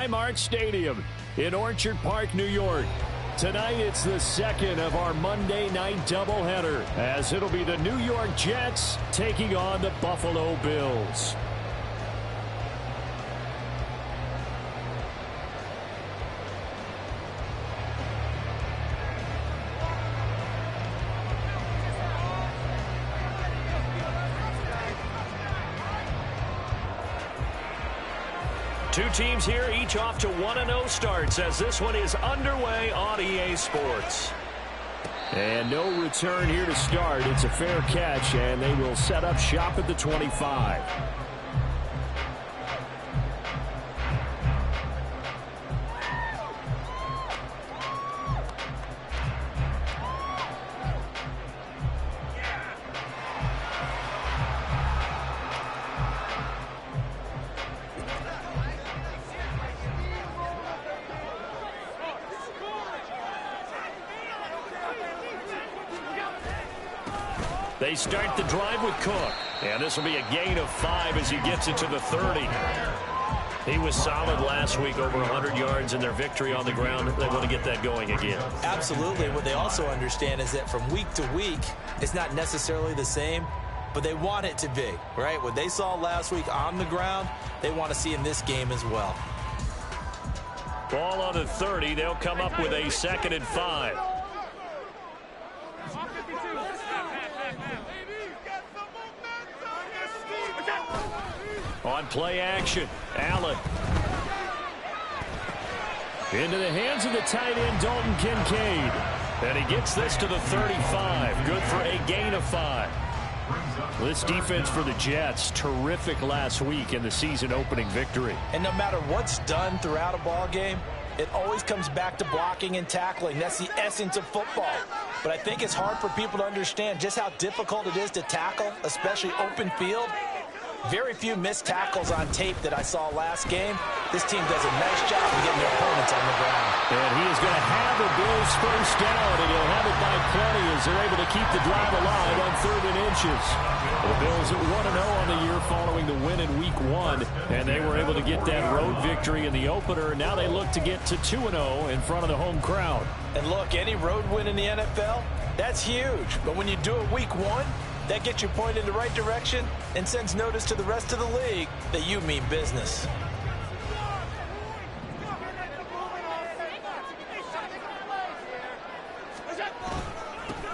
Highmark Stadium in Orchard Park, New York. Tonight, it's the second of our Monday night doubleheader, as it'll be the New York Jets taking on the Buffalo Bills. Two teams here, each off to 1-0 starts as this one is underway on EA Sports. And no return here to start. It's a fair catch, and they will set up shop at the 25. They start the drive with Cook. And this will be a gain of 5 as he gets it to the 30. He was solid last week, over 100 yards in their victory on the ground. They want to get that going again. Absolutely. What they also understand is that from week to week, it's not necessarily the same, but they want it to be, right? What they saw last week on the ground, they want to see in this game as well. Ball on the 30. They'll come up with a 2nd and 5. On play action, Allen. Into the hands of the tight end, Dalton Kincaid. And he gets this to the 35. Good for a gain of 5. This defense for the Jets, terrific last week in the season-opening victory. And no matter what's done throughout a ball game, it always comes back to blocking and tackling. That's the essence of football. But I think it's hard for people to understand just how difficult it is to tackle, especially open field. Very few missed tackles on tape that I saw last game. This team does a nice job of getting their opponents on the ground. And he is going to have the Bills first down, and he'll have it by plenty as they're able to keep the drive alive on 3rd and inches. The Bills at 1-0 on the year following the win in Week 1, and they were able to get that road victory in the opener. Now they look to get to 2-0 in front of the home crowd. And look, any road win in the NFL, that's huge. But when you do it Week 1, that gets you pointed in the right direction and sends notice to the rest of the league that you mean business.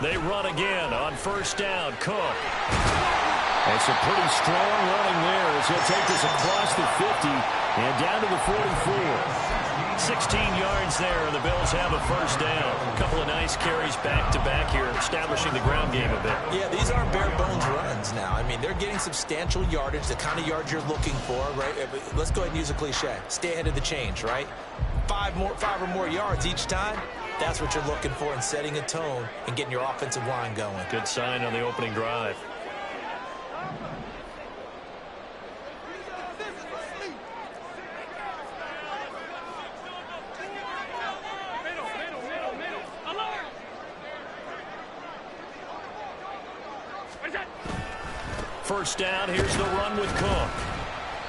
They run again on 1st down. Cook. And some pretty strong running there as he'll take this across the 50 and down to the 44. 16 yards there, and the Bills have a 1st down. A couple of nice carries back-to-back here, establishing the ground game a bit. Yeah, these aren't bare-bones runs now. I mean, they're getting substantial yardage, the kind of yards you're looking for, right? Let's go ahead and use a cliche. Stay ahead of the change, right? 5 or more yards each time. That's what you're looking for in setting a tone and getting your offensive line going. Good sign on the opening drive. First down, here's the run with Cook.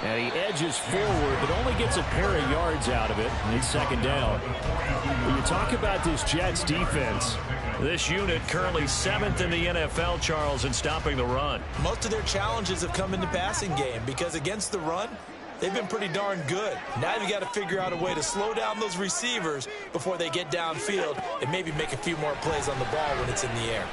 And he edges forward, but only gets a pair of yards out of it. And it's 2nd down. When you talk about this Jets defense, this unit currently 7th in the NFL, Charles, in stopping the run. Most of their challenges have come in the passing game because against the run, they've been pretty darn good. Now you've got to figure out a way to slow down those receivers before they get downfield and maybe make a few more plays on the ball when it's in the air.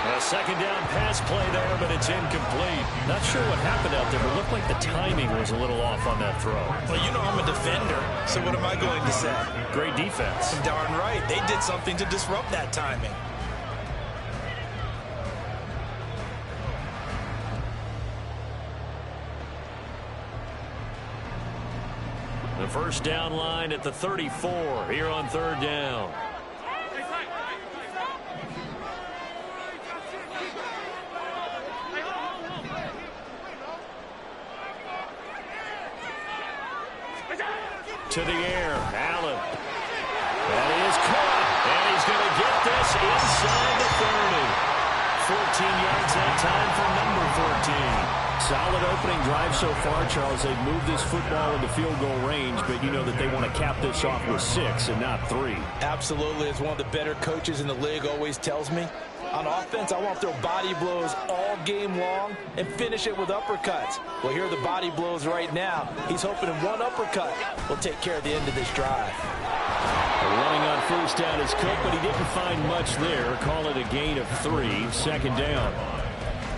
A 2nd down pass play there, but it's incomplete. Not sure what happened out there, but it looked like the timing was a little off on that throw. Well, you know I'm a defender, so what am I going to say? Great defense. Darn right. They did something to disrupt that timing. The 1st down line at the 34 here on 3rd down. To the air, Allen. That is caught, and he's going to get this inside the 30. 14 yards that time for number 14. Solid opening drive so far, Charles. They've moved this football into field goal range, but you know that they want to cap this off with 6 and not 3. Absolutely. As one of the better coaches in the league always tells me, on offense, I want to throw body blows all game long and finish it with uppercuts. Well, here are the body blows right now. He's hoping in one uppercut will take care of the end of this drive. Running on first down is Cook, but he didn't find much there. Call it a gain of 3, 2nd down.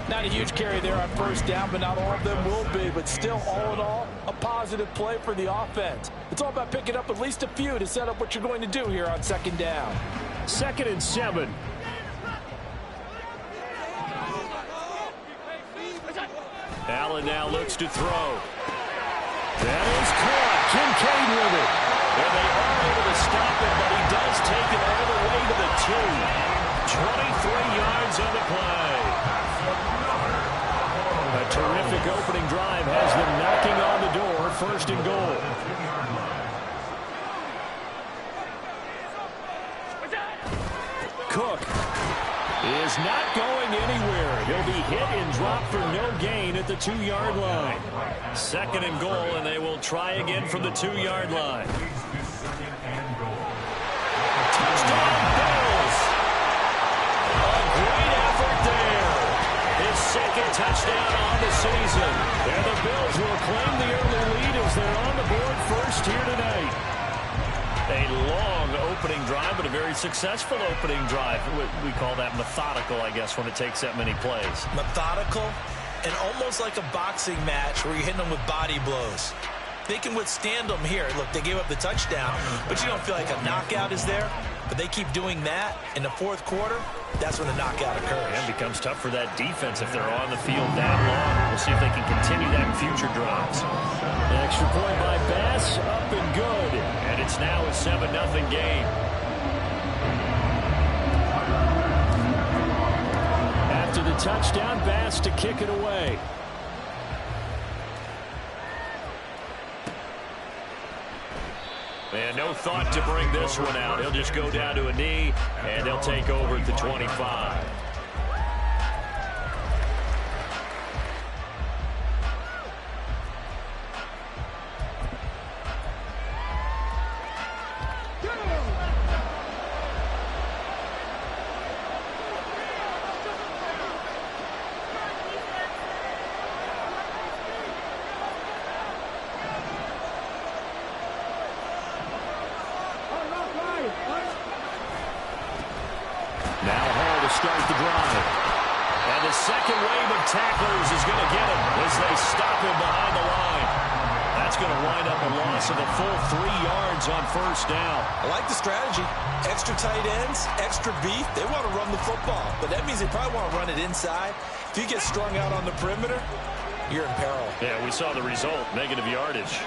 Not a huge carry there on first down, but not all of them will be. But still, all in all, a positive play for the offense. It's all about picking up at least a few to set up what you're going to do here on 2nd down. 2nd and 7. Allen now looks to throw. That is caught. Kincaid with it. And they are able to stop it, but he does take it all the way to the 2. 23 yards on the play. A terrific opening drive has them knocking on the door. 1st and goal. Cook is not going anywhere. He'll be hit and dropped for no gain at the 2-yard line. 2nd and goal, and they will try again from the 2-yard line. Touchdown, Bills! A great effort there. His 2nd touchdown on the season. And the Bills will claim the early lead as they're on the board first here tonight. A long opening drive, but a very successful opening drive. We call that methodical, I guess, when it takes that many plays. Methodical and almost like a boxing match where you're hitting them with body blows. They can withstand them here. Look, they gave up the touchdown, but you don't feel like a knockout is there. But they keep doing that in the 4th quarter. That's when the knockout occurs. And it becomes tough for that defense if they're on the field that long. We'll see if they can continue that in future drives. An extra point by Bass, up and good. And it's now a 7-0 game. After the touchdown, Bass to kick it away. And no thought to bring this one out. He'll just go down to a knee, and they'll take over at the 25. Start the drive. And the second wave of tacklers is going to get him as they stop him behind the line. That's going to wind up a loss of a full 3 yards on first down. I like the strategy. Extra tight ends, extra beef. They want to run the football, but that means they probably want to run it inside. If you get strung out on the perimeter, you're in peril. Yeah, we saw the result, negative yardage.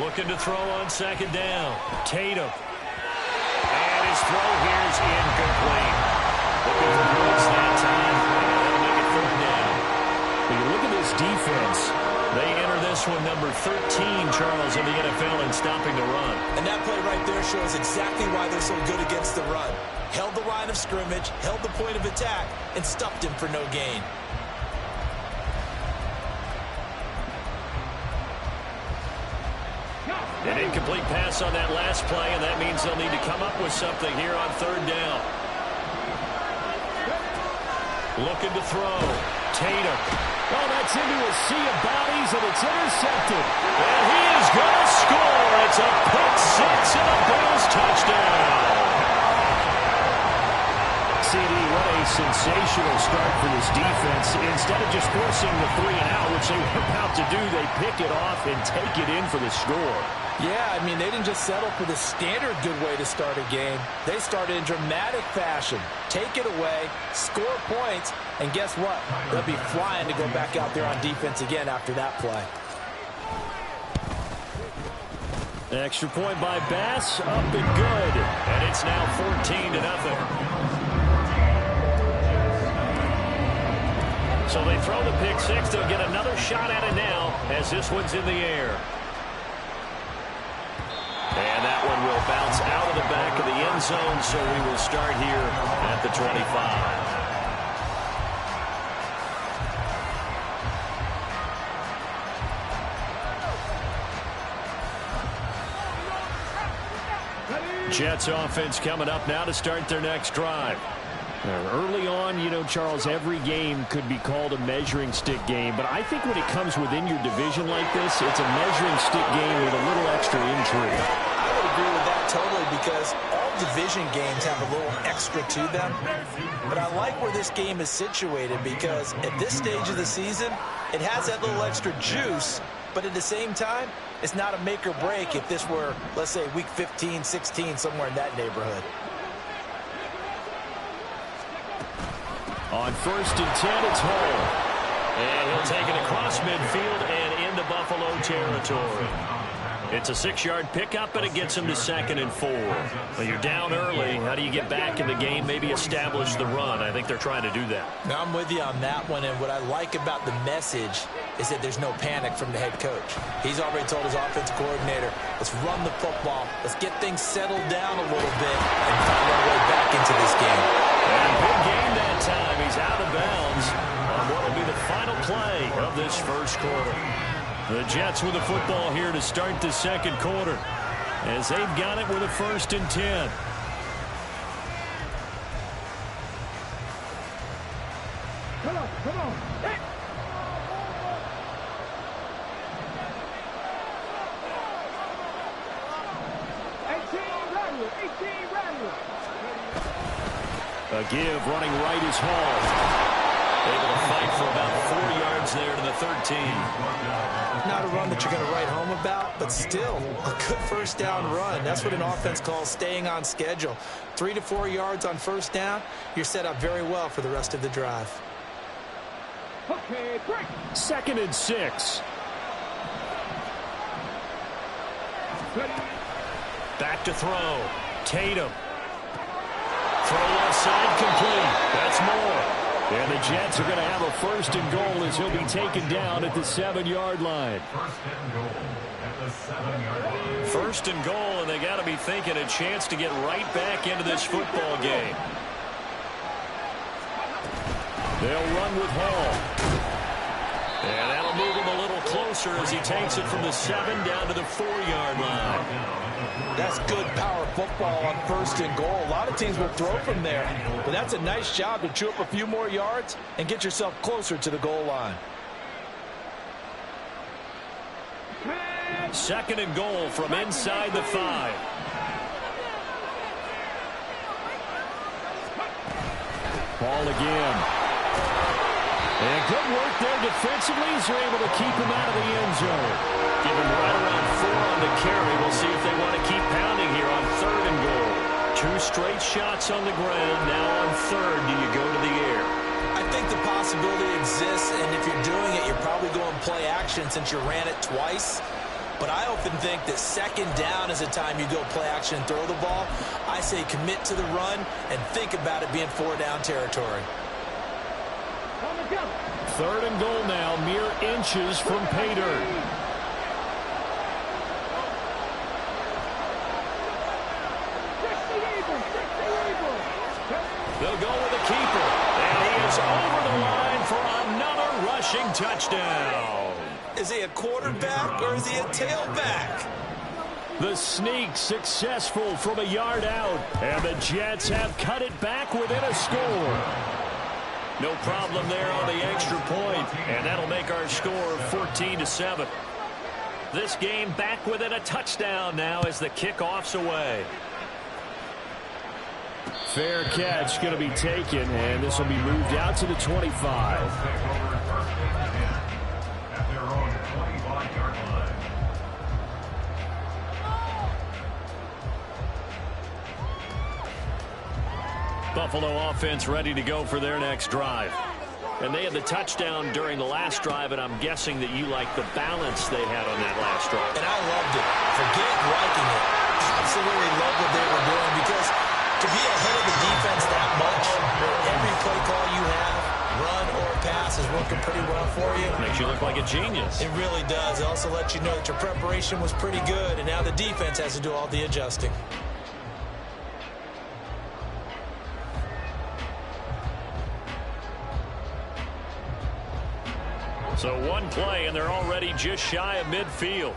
Looking to throw on 2nd down. Tatum. His throw here is incomplete. Looking for Woods that time. And they'll make it 3rd down. When you look at this defense, they enter this one number 13, Charles, in the NFL in stopping the run. And that play right there shows exactly why they're so good against the run. Held the line of scrimmage, held the point of attack, and stuffed him for no gain. An incomplete pass on that last play, and that means they'll need to come up with something here on 3rd down. Looking to throw. Tatum. Oh, that's into a sea of bodies, and it's intercepted. And he is going to score. It's a pick 6 and a Bills touchdown. CD, what a sensational start for this defense. Instead of just forcing the 3 and out, which they were about to do, they pick it off and take it in for the score. Yeah, I mean, they didn't just settle for the standard good way to start a game. They started in dramatic fashion. Take it away, score points, and guess what? They'll be flying to go back out there on defense again after that play. Extra point by Bass, up and good. And it's now 14-0. So they throw the pick 6. They'll get another shot at it now as this one's in the air. And that one will bounce out of the back of the end zone, so we will start here at the 25. Jets offense coming up now to start their next drive. Early on, you know, Charles, every game could be called a measuring stick game, but I think when it comes within your division like this, it's a measuring stick game with a little extra intrigue. I would agree with that totally, because all division games have a little extra to them. But I like where this game is situated, because at this stage of the season, it has that little extra juice, but at the same time, it's not a make or break if this were, let's say, week 15, 16, somewhere in that neighborhood. On 1st and 10, it's Hall. And he'll take it across midfield and into Buffalo territory. It's a 6-yard pickup, and it gets him to 2nd and 4. Well, you're down early. How do you get back in the game, maybe establish the run? I think they're trying to do that. Now, I'm with you on that one, and what I like about the message is that there's no panic from the head coach. He's already told his offensive coordinator, let's run the football, let's get things settled down a little bit, and find our way back into this game. And big game that time. He's out of bounds on what will be the final play of this first quarter. The Jets with the football here to start the second quarter, as they've got it with a 1st and 10. Come on. Hey. 18 Randall. A give running right is Hall. Able to fight for about 4 yards there to the 13. Not a run that you're going to write home about, but still a good first down run. That's what an offense calls staying on schedule. 3 to 4 yards on first down, you're set up very well for the rest of the drive. Okay, break. 2nd and 6. Back to throw. Tatum. Throw left side complete. That's more. And the Jets are going to have a 1st and goal as he'll be taken down at the 7-yard line. 1st and goal, and they got to be thinking a chance to get right back into this football game. They'll run with Hall. And that'll move him a little closer as he takes it from the 7 down to the 4-yard line. That's good power football on 1st and goal. A lot of teams will throw from there, but that's a nice job to chew up a few more yards and get yourself closer to the goal line. 2nd and goal from inside the 5. Ball again. And good work there defensively as they're able to keep him out of the end zone. Give him right around 4 on the carry. We'll see if they want to keep pounding here on 3rd and goal. 2 straight shots on the ground. Now on 3rd, do you go to the air? I think the possibility exists, and if you're doing it, you're probably going play action since you ran it twice. But I often think that 2nd down is a time you go play action and throw the ball. I say commit to the run and think about it being 4-down territory. 3rd and goal now, mere inches from pay dirt. They'll go with the keeper, and he is over the line for another rushing touchdown. Is he a quarterback or is he a tailback? The sneak successful from a yard out, and the Jets have cut it back within a score. No problem there on the extra point, and that'll make our score 14-7. This game back within a touchdown now as the kickoff's away. Fair catch going to be taken, and this will be moved out to the 25. Buffalo offense ready to go for their next drive. And they had the touchdown during the last drive, and I'm guessing that you like the balance they had on that last drive. And I loved it. Forget liking it. Absolutely love what they were doing, because to be ahead of the defense that much, every play call you have, run or pass, is working pretty well for you. Makes you look like a genius. It really does. It also lets you know that your preparation was pretty good, and now the defense has to do all the adjusting. So one play, and they're already just shy of midfield.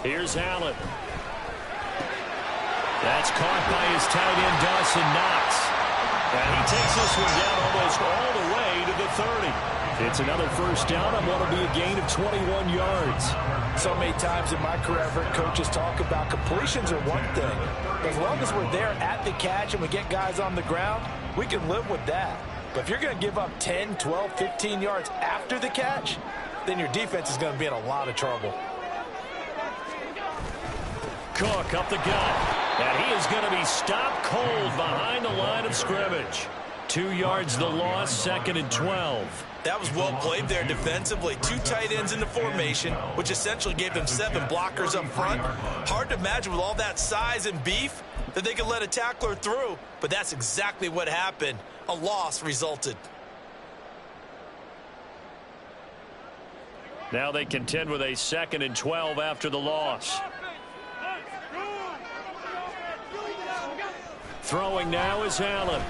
Here's Allen. That's caught by his tight end, Dawson Knox. And he takes this one down almost all the way to the 30. It's another first down on what will be a gain of 21 yards. So many times in my career, I've heard coaches talk about completions are one thing. As long as we're there at the catch and we get guys on the ground, we can live with that. But if you're going to give up 10, 12, 15 yards after the catch, then your defense is going to be in a lot of trouble. Cook up the gut. And he is going to be stopped cold behind the line of scrimmage. 2 yards the loss, 2nd and 12. That was well played there defensively. 2 tight ends in the formation, which essentially gave them 7 blockers up front. Hard to imagine with all that size and beef that they could let a tackler through, but that's exactly what happened. A loss resulted. Now they contend with a 2nd and 12 after the loss. Throwing now is Allen.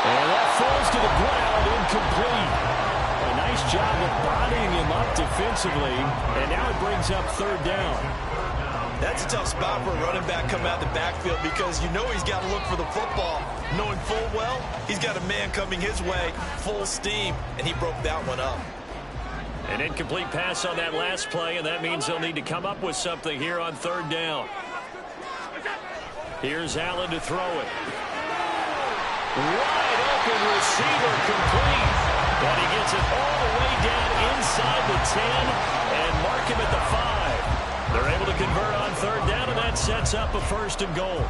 And that falls to the ground, incomplete. A nice job of bodying him up defensively, and now it brings up 3rd down. That's a tough spot for a running back coming out of the backfield because you know he's got to look for the football, knowing full well he's got a man coming his way, full steam, and he broke that one up. An incomplete pass on that last play, and that means they'll need to come up with something here on 3rd down. Here's Allen to throw it. Wide open receiver complete. And he gets it all the way down inside the 10 and mark him at the 5. They're able to convert on 3rd down, and that sets up a 1st and goal.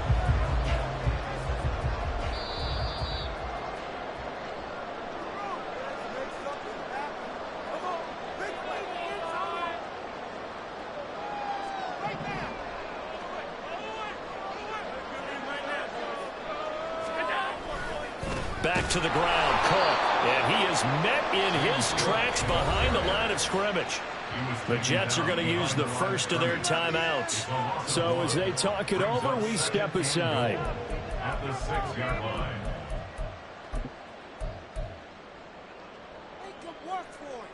Back to the ground, Cook, and he is met in his tracks behind the line of scrimmage. The Jets are going to use the first of their timeouts. So as they talk it over, we step aside. At the 6-yard line. Make them work for it.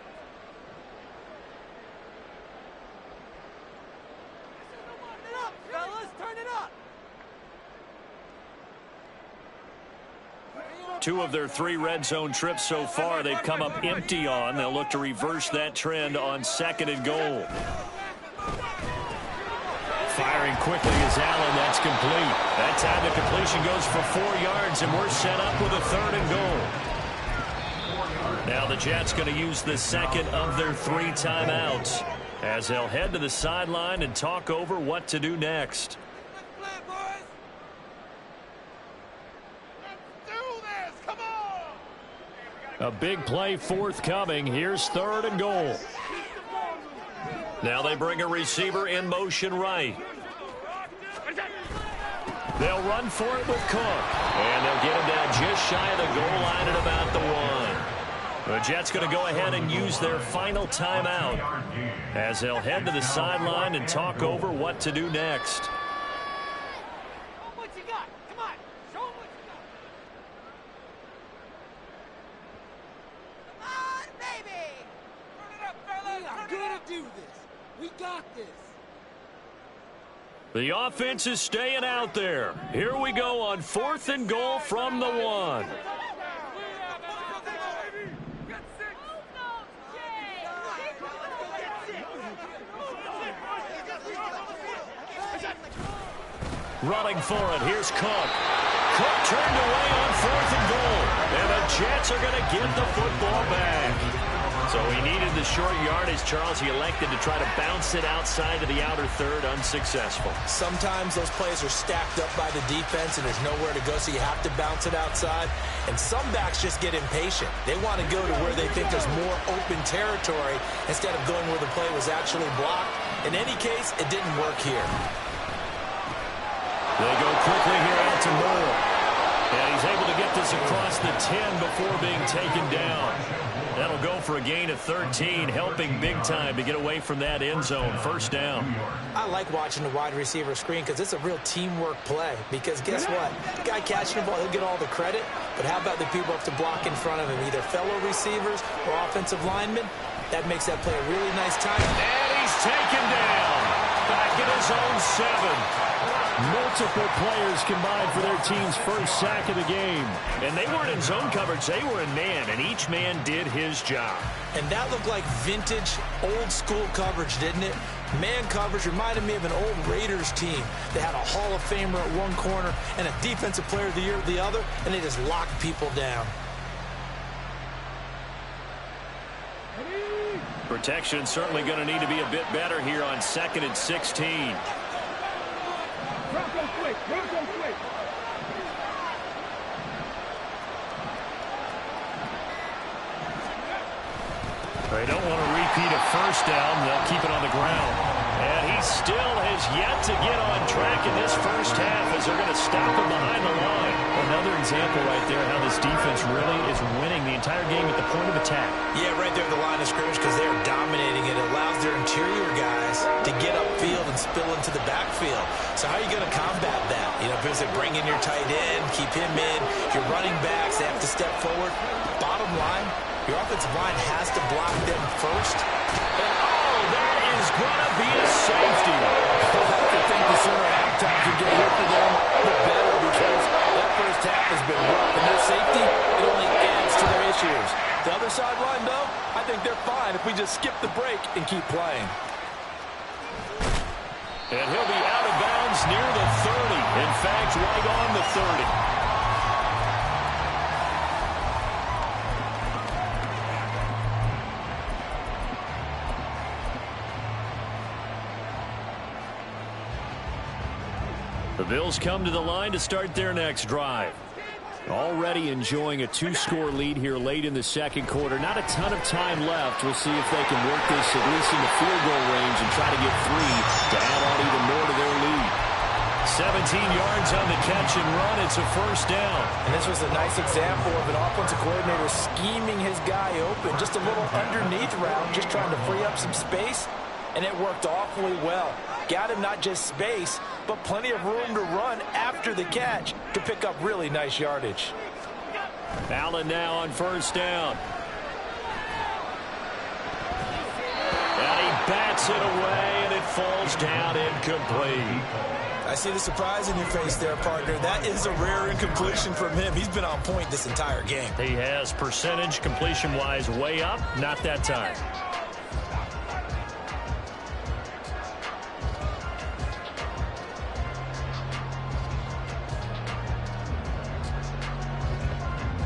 Turn it up, fellas, turn it up. 2 of their 3 red zone trips so far they've come up empty on. They'll look to reverse that trend on 2nd and goal. Firing quickly is Allen. That's complete. That time the completion goes for 4 yards, and we're set up with a 3rd and goal. Now the Jets going to use the 2nd of their 3 timeouts as they'll head to the sideline and talk over what to do next. A big play forthcoming. Here's 3rd and goal. Now they bring a receiver in motion right. They'll run for it with Cook. And they'll get him down just shy of the goal line at about the 1. The Jets going to go ahead and use their final timeout as they'll head to the sideline and talk over what to do next. The offense is staying out there. Here we go on 4th and goal from the 1. Running for it. Here's Cook. Cook turned away on 4th and goal. And the Jets are going to get the football back. So he needed the short yardage, Charles. He elected to try to bounce it outside of the outer third, unsuccessful. Sometimes those plays are stacked up by the defense and there's nowhere to go, so you have to bounce it outside. And some backs just get impatient. They want to go to where they think there's more open territory instead of going where the play was actually blocked. In any case, it didn't work here. They go quickly here out to Moore. And he's able to get this across the 10 before being taken down. That'll go for a gain of 13, helping big time to get away from that end zone. First down. I like watching the wide receiver screen because it's a real teamwork play. Because guess what? The guy catching the ball, he'll get all the credit. But how about the people up to block in front of him, either fellow receivers or offensive linemen? That makes that play a really nice time. taken down. Back in his own 7. Multiple players combined for their team's first sack of the game. And they weren't in zone coverage. They were in man, and each man did his job. And that looked like vintage, old-school coverage, didn't it? Man coverage reminded me of an old Raiders team. They had a Hall of Famer at one corner and a Defensive Player of the Year at the other, and they just locked people down. Protection certainly going to need to be a bit better here on 2nd and 16. Bronco quick, Bronco quick. They don't want to repeat a first down. They'll keep it on the ground. And he still has yet to get on track in this first half as they're going to stop him behind the line. Another example right there how this defense really is winning the entire game at the point of attack. Yeah, right there at the line of scrimmage because they are dominating it. It allows their interior guys to get upfield and spill into the backfield. So how are you going to combat that? You know, because they bring in your tight end, keep him in. Your running backs, they have to step forward. Bottom line, your offensive line has to block them first. And oh, that is going to be a safety. I think the sooner halftime can get here for them, the better, because that first half has been rough. And their safety, it only adds to their issues. The other sideline, though, I think they're fine if we just skip the break and keep playing. And he'll be out of bounds near the 30. In fact, right on the 30. The Bills come to the line to start their next drive. Already enjoying a 2-score lead here late in the second quarter. Not a ton of time left. We'll see if they can work this at least in the field goal range and try to get 3 to add on even more to their lead. 17 yards on the catch and run. It's a first down. And this was a nice example of an offensive coordinator scheming his guy open. Just a little underneath route, just trying to free up some space. And it worked awfully well. Got him not just space, but plenty of room to run after the catch to pick up really nice yardage. Allen now on first down. And he bats it away, and it falls down incomplete. I see the surprise in your face there, partner. That is a rare incompletion from him. He's been on point this entire game. He has percentage completion-wise way up. Not that time.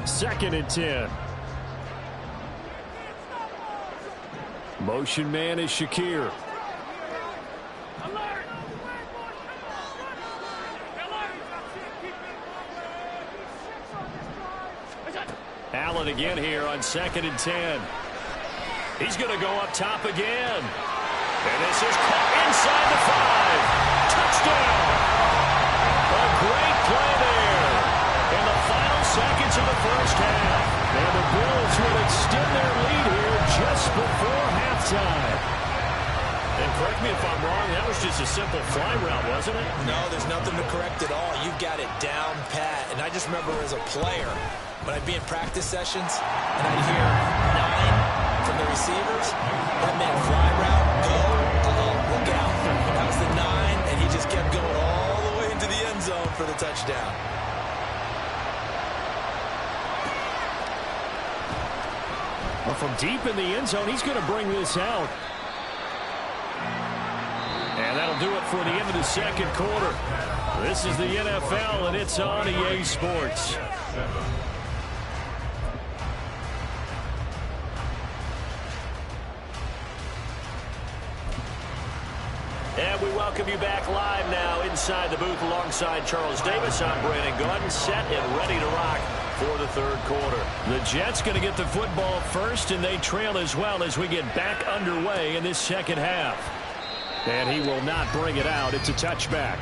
Second and 10. Motion man is Shakir. Allen again here on 2nd and 10. He's going to go up top again. And this is caught inside the 5. Touchdown. A great play there. In the final seconds of the first half. And the Bills will extend their lead here just before halftime. And correct me if I'm wrong, that was just a simple fly route, wasn't it? No, there's nothing to correct at all. You've got it down pat. And I just remember as a player, when I'd be in practice sessions and I'd hear 9 from the receivers, that meant fly route, go, look out. That was the 9, and he just kept going all the way into the end zone for the touchdown. Well, from deep in the end zone, he's going to bring this out. And that'll do it for the end of the second quarter. This is the NFL, and it's on EA Sports. And we welcome you back live now inside the booth alongside Charles Davis. I'm Brandon Gaudin, set and ready to rock for the third quarter. The Jets going to get the football first, and they trail as well as we get back underway in this second half. And he will not bring it out. It's a touchback.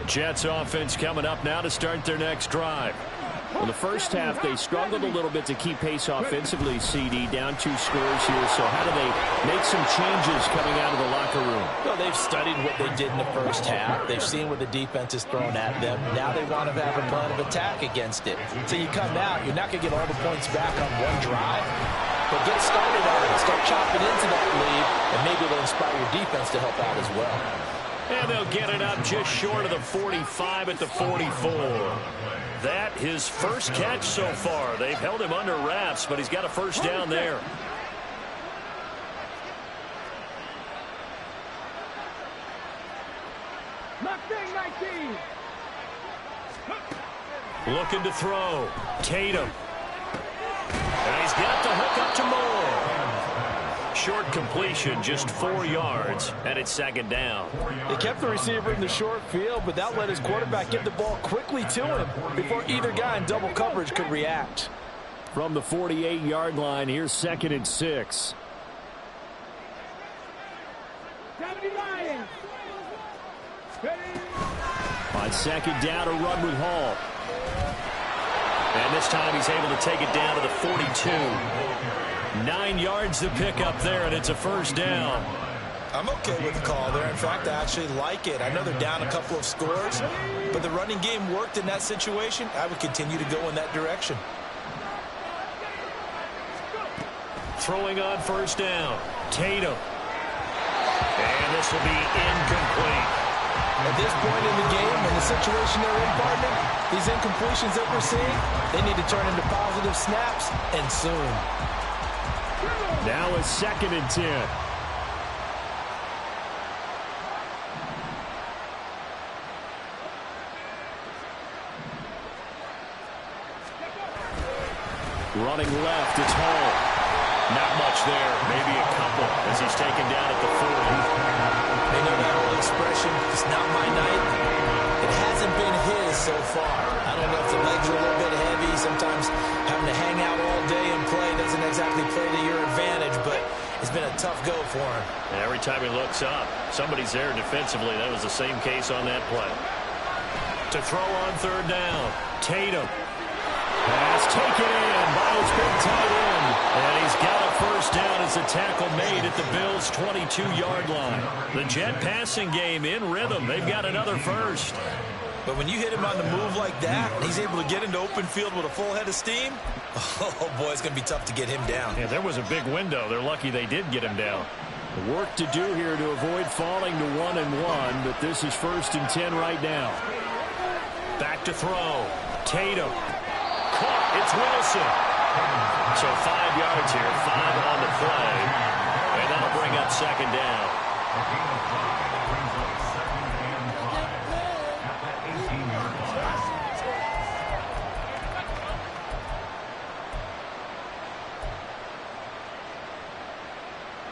Jets offense coming up now to start their next drive. Well, the first half, they struggled a little bit to keep pace offensively, CD, down 2 scores here. So how do they make some changes coming out of the locker room? Well, they've studied what they did in the first half. They've seen what the defense is throwing at them. Now they want to have a plan of attack against it. So you come out, you're not going to get all the points back on one drive, but get started on it. Start chopping into that lead, and maybe it'll inspire your defense to help out as well. And they'll get it up just short of the 45 at the 44. That his first catch so far. They've held him under wraps, but he's got a first down there. Looking to throw. Tatum. And he's got the hook up to Moore. Short completion, just 4 yards, and it's second down. They kept the receiver in the short field, but that let his quarterback get the ball quickly to him before either guy in double coverage could react. From the 48-yard line, here's 2nd and 6. On 2nd down, a run with Hall. And this time he's able to take it down to the 42. 9 yards to pick up there, and it's a first down. I'm okay with the call there. In fact, I actually like it. I know they're down a couple of scores, but the running game worked in that situation. I would continue to go in that direction. Throwing on first down. Tatum. And this will be incomplete. At this point in the game, in the situation they're in, partner, these incompletions that we're seeing, they need to turn into positive snaps, and soon. Now a 2nd and 10. Running left, it's Hall. Not much there, maybe a couple as he's taken down at the 40. They know that old expression, it's not my night. It hasn't been his so far. I don't know if the legs are a little bit heavy. Sometimes having to hang out all day and play doesn't exactly play to your advantage, but it's been a tough go for him. And every time he looks up, somebody's there defensively. That was the same case on that play. To throw on 3rd down, Tatum. Pass taken in by his big tight end. And he's got a first down as the tackle made at the Bills' 22-yard line. The Jet passing game in rhythm. They've got another first. But when you hit him on the move like that, and he's able to get into open field with a full head of steam, oh boy, it's going to be tough to get him down. Yeah, there was a big window. They're lucky they did get him down. Work to do here to avoid falling to 1-1, but this is 1st and 10 right now. Back to throw. Tatum. Caught. It's Wilson. So 5 yards here, 5 on the play. And that'll bring up 2nd down.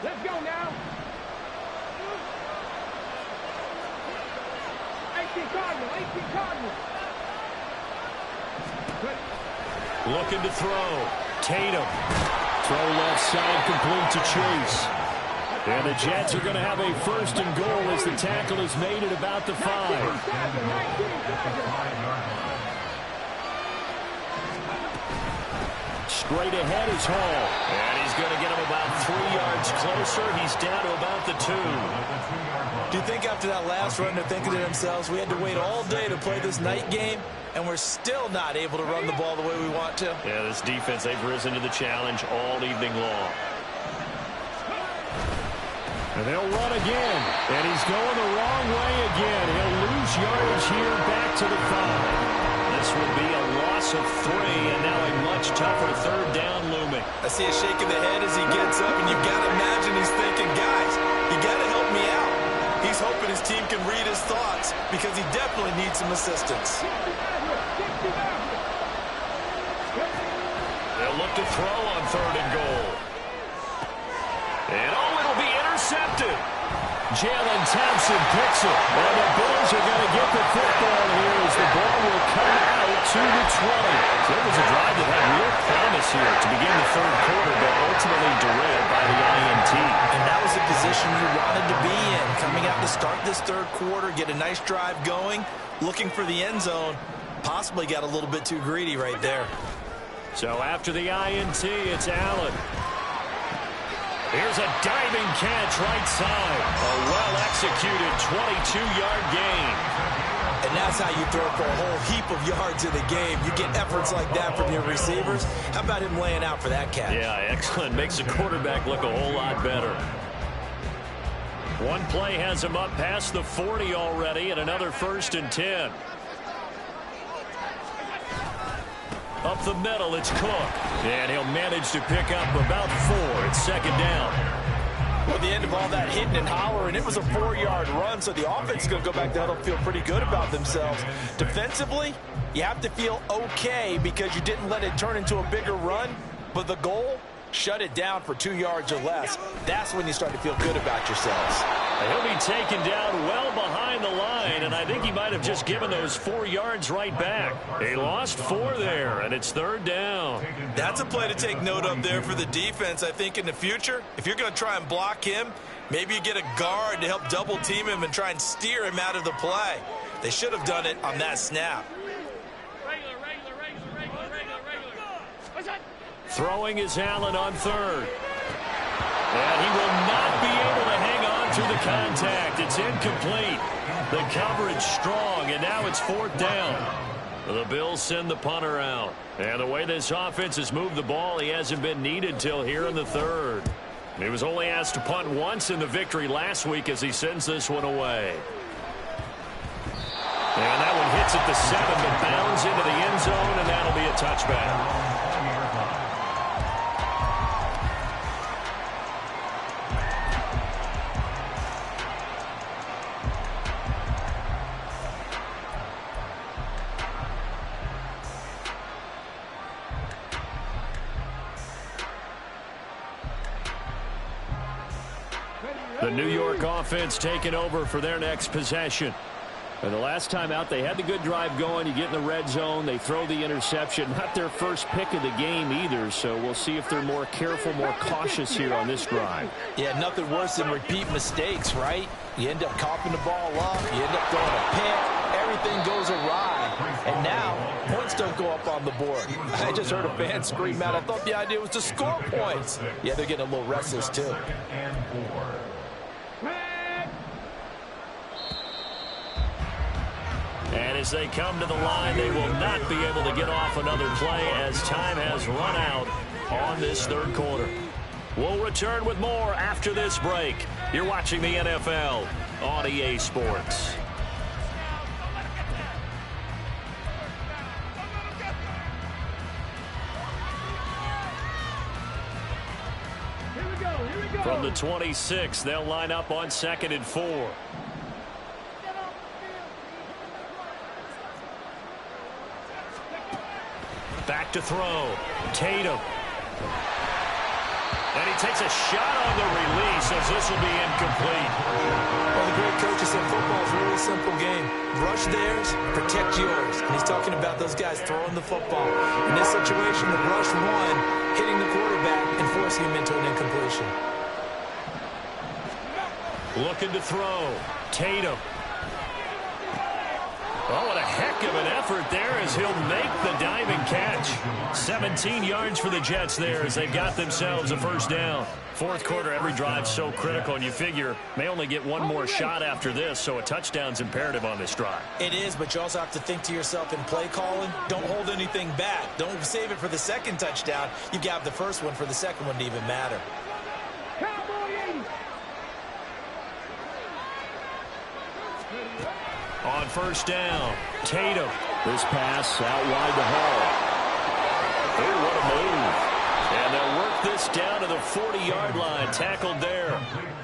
Let's go now. 18 Cardinal. Looking to throw. Tatum. Throw left side complete to Chase. And the Jets are going to have a 1st and goal as the tackle is made at about the 5. Straight ahead is Hall. And he's going to get him about 3 yards closer. He's down to about the 2. Do you think after that last run they're thinking to themselves, we had to wait all day to play this night game, and we're still not able to run the ball the way we want to? Yeah, this defense, they've risen to the challenge all evening long. And they'll run again. And he's going the wrong way again. He'll lose yardage here back to the 5. This will be a loss of 3, and now a much tougher 3rd down looming. I see a shake of the head as he gets up, and you've got to imagine he's thinking, guys, you got to help me out. He's hoping his team can read his thoughts because he definitely needs some assistance. They'll look to throw on 3rd and goal. And it'll be intercepted. Jalen Thompson picks it. And the Bills are going to get the football here as the ball will come out to the 20. So it was a drive that had real promise here to begin the 3rd quarter, but ultimately derailed by the INT. And that was a position you wanted to be in. Coming out to start this 3rd quarter, get a nice drive going, looking for the end zone. Possibly got a little bit too greedy right there. So after the INT, it's Allen. Here's a diving catch right side. A well-executed 22-yard gain. And that's how you throw for a whole heap of yards in the game. You get efforts like that from your receivers. How about him laying out for that catch? Yeah, excellent. Makes the quarterback look a whole lot better. One play has him up past the 40 already, and another 1st and 10. Up the middle, it's Cook. And he'll manage to pick up about 4. It's 2nd down. Well, the end of all that hitting and hollering, it was a 4-yard run, so the offense is going to go back down and feel pretty good about themselves. Defensively, you have to feel okay because you didn't let it turn into a bigger run, but the goal, shut it down for 2 yards or less. That's when you start to feel good about yourselves. He'll be taken down well behind the line, and I think he might have just given those 4 yards right back. He lost 4 there, and it's 3rd down. That's a play to take note of there for the defense. I think in the future, if you're going to try and block him, maybe you get a guard to help double team him and try and steer him out of the play. They should have done it on that snap. Throwing is Allen on 3rd. And he will not be able to hang on to the contact. It's incomplete. The coverage strong, and now it's 4th down. The Bills send the punter out. And the way this offense has moved the ball, he hasn't been needed till here in the 3rd. He was only asked to punt once in the victory last week as he sends this one away. And that one hits at the 7, but bounds into the end zone, and that'll be a touchback. The New York offense taking over for their next possession. And the last time out, they had the good drive going. You get in the red zone, they throw the interception. Not their first pick of the game either, so we'll see if they're more careful, more cautious here on this drive. Yeah, nothing worse than repeat mistakes, right? You end up coughing the ball up, you end up throwing a pick, everything goes awry. And now, points don't go up on the board. I just heard a fan scream out, I thought the idea was to score points. Yeah, they're getting a little restless too. And as they come to the line, they will not be able to get off another play as time has run out on this 3rd quarter. We'll return with more after this break. You're watching the NFL on EA Sports. From the 26, they'll line up on 2nd and 4. Back to throw. Tatum. And he takes a shot on the release as this will be incomplete. Well, the great coach said football is a really simple game. Rush theirs, protect yours. And he's talking about those guys throwing the football. In this situation, the rush one, hitting the quarterback and forcing him into an incompletion. Looking to throw. Tatum. Oh, what a heck of an effort there as he'll make the diving catch. 17 yards for the Jets there as they've got themselves a 1st down. 4th quarter, every drive so critical, and you figure may only get one more shot after this, so a touchdown's imperative on this drive. It is, but you also have to think to yourself in play calling, don't hold anything back. Don't save it for the 2nd touchdown. You got the 1st one for the 2nd one to even matter. On 1st down, Tatum. This pass out wide to Hall. Oh, what a move. And they'll work this down to the 40-yard line. Tackled there.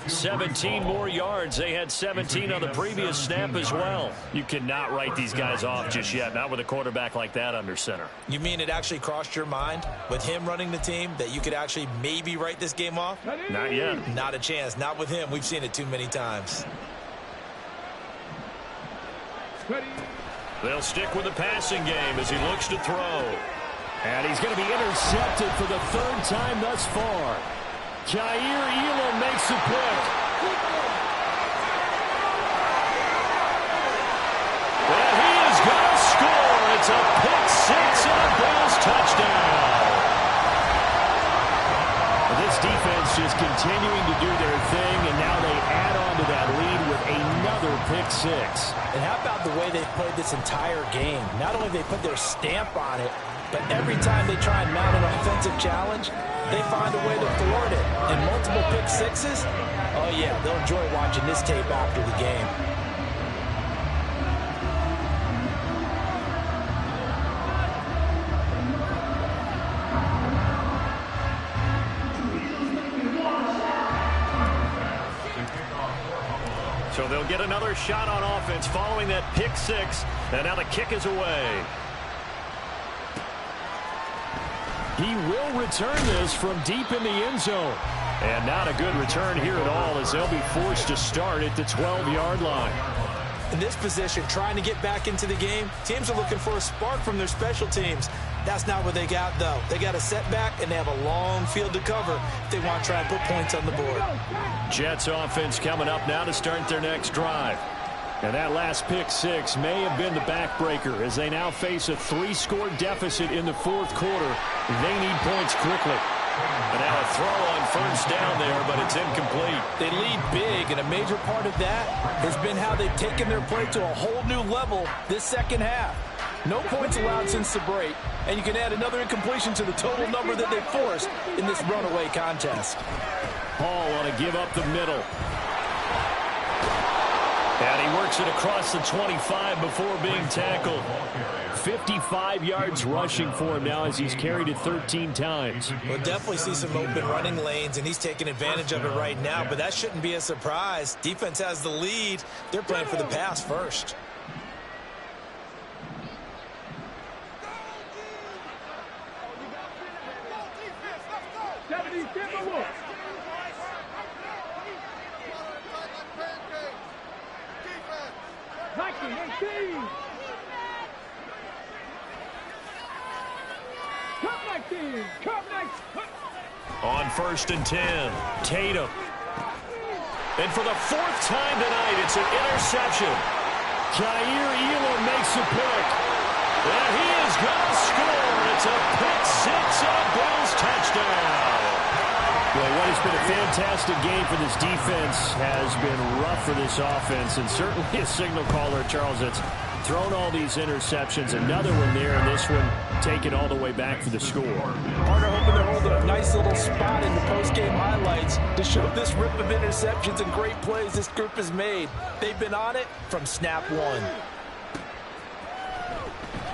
17 more yards. They had 17 on the previous snap as well. You cannot write these guys off just yet, not with a quarterback like that under center. You mean it actually crossed your mind with him running the team that you could actually maybe write this game off? Not yet. Not a chance. Not with him. We've seen it too many times. They'll stick with the passing game as he looks to throw. And he's going to be intercepted for the 3rd time thus far. Jair Elam makes the pick. And he is going to score. It's a pick six and a Bills touchdown. This defense just continuing to do their thing, and now they add on to that lead with another pick six. And how about the way they played this entire game? Not only they put their stamp on it, but every time they try and mount an offensive challenge, they find a way to thwart it. And multiple pick sixes, oh yeah, they'll enjoy watching this tape after the game. So they'll get another shot on offense following that pick six. And now the kick is away. He will return this from deep in the end zone. And not a good return here at all, as they'll be forced to start at the 12-yard line. In this position, trying to get back into the game, teams are looking for a spark from their special teams. That's not what they got, though. They got a setback, and they have a long field to cover if they want to try and put points on the board. Jets offense coming up now to start their next drive. And that last pick six may have been the backbreaker as they now face a 3-score deficit in the fourth quarter. They need points quickly. And now a throw on first down there, but it's incomplete. They lead big, and a major part of that has been how they've taken their play to a whole new level this second half. No points allowed since the break, and you can add another incompletion to the total number that they forced in this runaway contest. Hall on a give up the middle. And he works it across the 25 before being tackled. 55 yards rushing for him now as he's carried it 13 times. We'll definitely see some open running lanes, and he's taking advantage of it right now, but that shouldn't be a surprise. Defense has the lead. They're playing for the pass first. On first and 10, Tatum. And for the fourth time tonight, it's an interception. Khair Elam makes a pick. And he is going to score. It's a pick six and a Bills touchdown. Boy, what has been a fantastic game for this defense has been rough for this offense, and certainly a signal caller, Charles, that's thrown all these interceptions. Another one there, and this one taken all the way back for the score. Partner hoping they're holding a nice little spot in the post-game highlights to show this rip of interceptions and great plays this group has made. They've been on it from snap one.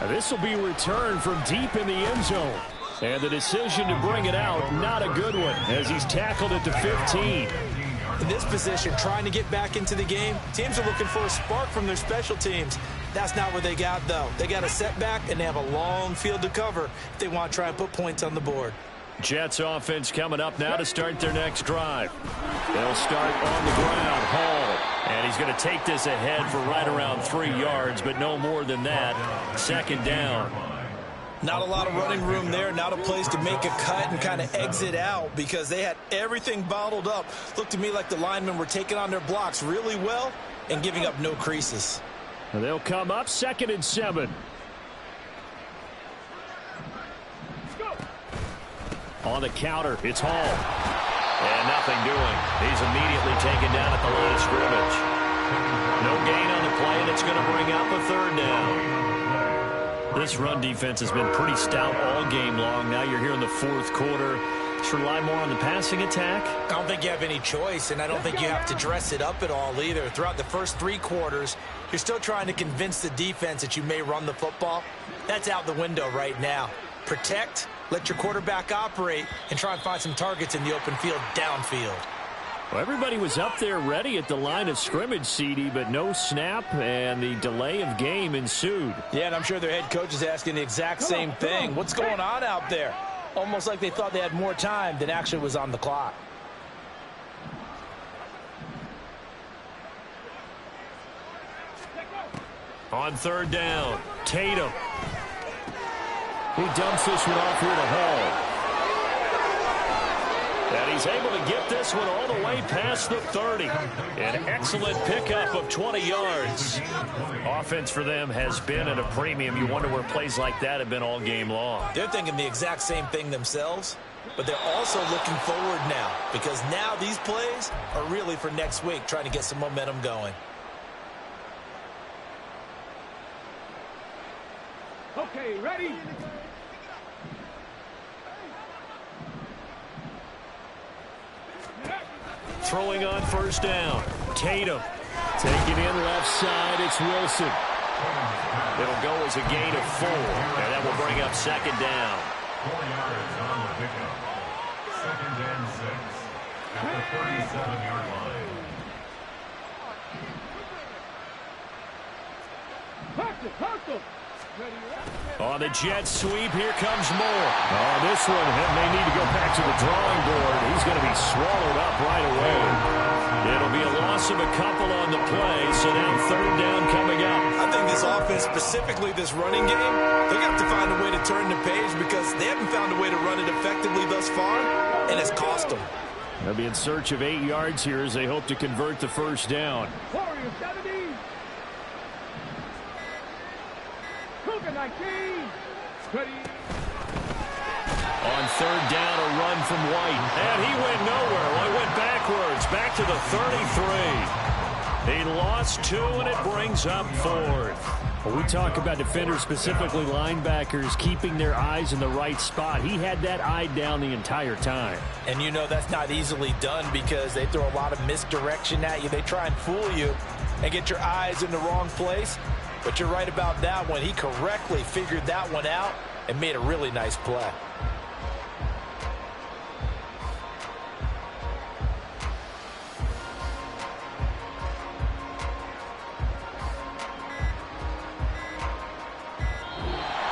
This will be returned from deep in the end zone. And the decision to bring it out, not a good one, as he's tackled at the 15. In this position, trying to get back into the game, teams are looking for a spark from their special teams. That's not what they got, though. They got a setback, and they have a long field to cover if they want to try and put points on the board. Jets offense coming up now to start their next drive. They'll start on the ground. Hall. And he's going to take this ahead for right around 3 yards, but no more than that. Second down. Not a lot of running room there, not a place to make a cut and kind of exit out because they had everything bottled up. Looked to me like the linemen were taking on their blocks really well and giving up no creases. And they'll come up 2nd and 7. On the counter, it's Hall. And nothing doing. He's immediately taken down at the line of scrimmage. No gain on the play, and it's going to bring up a 3rd down. This run defense has been pretty stout all game long. Now you're here in the 4th quarter. Just rely more on the passing attack. I don't think you have any choice, and I don't think you have to dress it up at all either. Throughout the first 3 quarters, you're still trying to convince the defense that you may run the football. That's out the window right now. Protect, let your quarterback operate, and try and find some targets in the open field downfield. Well, everybody was up there ready at the line of scrimmage, CD, but no snap, and the delay of game ensued. Yeah, and I'm sure their head coach is asking the exact same thing. What's going on out there? Almost like they thought they had more time than actually was on the clock. On 3rd down, Tatum. He dumps this one off here to Hall. And he's able to get this one all the way past the 30. An excellent pickup of 20 yards. Offense for them has been at a premium. You wonder where plays like that have been all game long. They're thinking the exact same thing themselves, but they're also looking forward now because now these plays are really for next week, trying to get some momentum going. Okay, ready? Throwing on first down. Tatum. Taking in left side. It's Wilson. It'll go as a gain of 4. And that will bring up second down. 4 yards on the pickup. Second and 6 at the 37-yard line. Hustle! On the jet sweep, here comes Moore. Oh, this one may need to go back to the drawing board. He's going to be swallowed up right away. It'll be a loss of a couple on the play, so now third down coming up. I think this offense, specifically this running game, they're going to have to find a way to turn the page because they haven't found a way to run it effectively thus far, and it's cost them. They'll be in search of 8 yards here as they hope to convert the first down. Warrior 70. Cougar 19. Ready. On third down, a run from White. And he went nowhere. Well, he went backwards, back to the 33. He lost 2, and it brings up 4th. Well, we talk about defenders, specifically linebackers, keeping their eyes in the right spot. He had that eye down the entire time. And you know that's not easily done because they throw a lot of misdirection at you. They try and fool you and get your eyes in the wrong place. But you're right about that one. He correctly figured that one out and made a really nice play.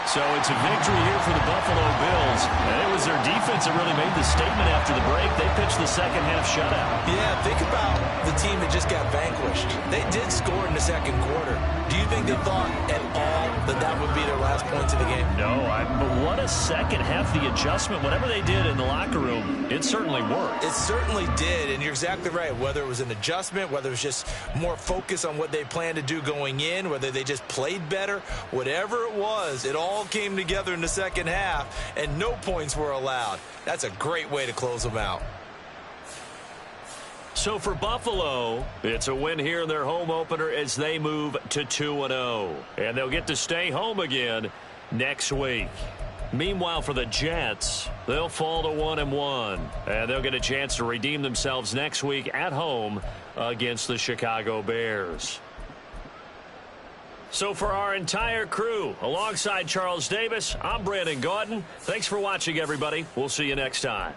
So it's a victory here for the Buffalo Bills. And it was their defense that really made the statement after the break. They pitched the second half shutout. Yeah, think about the team that just got vanquished. They did score in the second quarter. Do you think they thought at all that that would be their last points of the game? No, but what a second half, the adjustment. Whatever they did in the locker room, it certainly worked. It certainly did, and you're exactly right. Whether it was an adjustment, whether it was just more focus on what they planned to do going in, whether they just played better, whatever it was, it all came together in the second half, and no points were allowed. That's a great way to close them out. So for Buffalo, it's a win here in their home opener as they move to 2-0. And they'll get to stay home again next week. Meanwhile, for the Jets, they'll fall to 1-1. And they'll get a chance to redeem themselves next week at home against the Chicago Bears. So for our entire crew, alongside Charles Davis, I'm Brandon Gaudin. Thanks for watching, everybody. We'll see you next time.